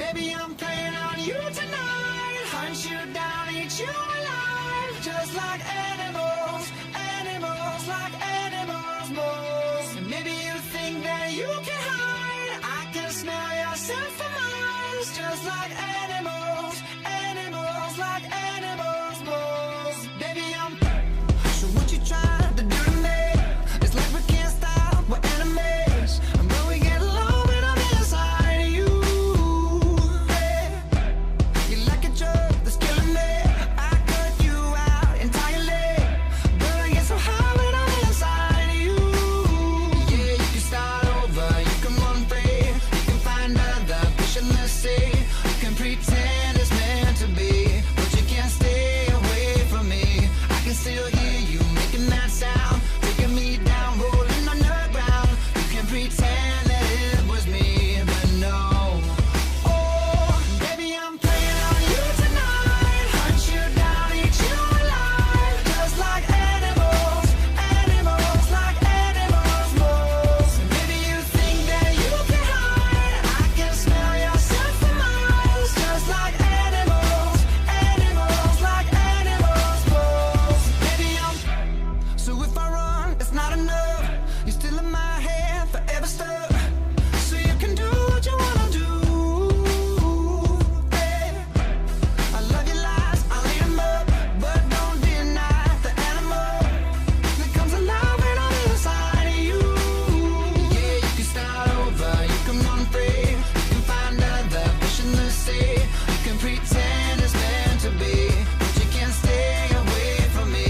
Baby, I'm playing on you tonight. Hunt you down, eat you alive. Just like animals, animals, like animals, moles. And maybe you think that you can hide. I can smell your scent from miles. Just like animals, animals, like animals, moles. Baby, I'm so what you trying to do to me? It's like we can't stop, we're enemies. And when we get low, when I'm inside you, hey, you're like a drug that's killing me. I cut you out entirely, but I get so high when I'm inside you. Yeah, you can start over, you can run free, you can find other fish in the sea. You can pretend it's meant to be, but you can't stay away from me. I can still hear you making that sound, taking me down, rolling on the ground. You can pretend that it was me, but no. Oh, baby, I'm playing on you tonight. Hunt you down, eat you alive. Just like animals, animals, like animals, moles. Maybe you think that you can hide. I can smell your scent from miles. Just like animals, animals, like animals, moles. Baby, I'm so if I run, it's not enough. You're still in my head, forever stuck. So you can do what you wanna do. Hey, I love your lies, I'll eat 'em up, but don't deny the animal that comes alive when I'm inside of you. Yeah, you can start over, you can run free, you can find other fish in the sea. You can pretend it's meant to be, but you can't stay away from me.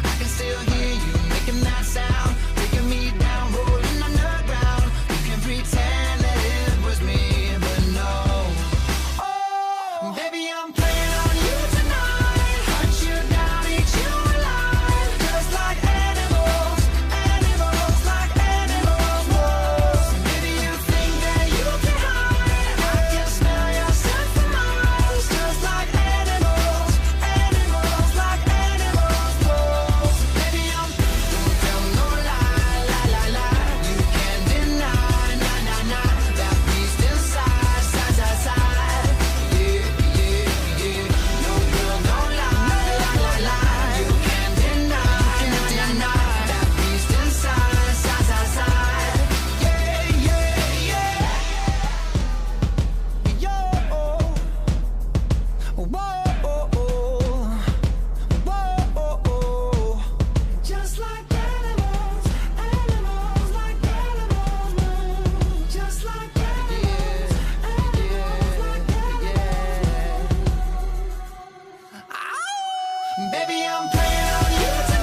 I can still hear you making that sound, taking me down, rolling on the ground. You can pretend that it was me, but no. Oh, baby, I'm playing on you tonight. Hunt you down, eat you alive. Just like animals, animals, like animals, moles. Maybe you think that you can hide. I can smell your scent from miles. Just like animals, animals, like animals, moles. Baby, I'm don't tell no lie, lie, lie, lie. You can't deny, nah, nah, nah. That beast inside, side, side, side. Yeah, yeah, yeah. No girl, don't lie, lie, lie, lie. You can't deny, nah, nah, nah. That beast inside, side, side, side. Yeah, yeah, yeah. Yo, whoa, just like animals, animals, like animals, moves. Just like animals, animals, like animals. Ow! Baby, I'm playing on you tonight.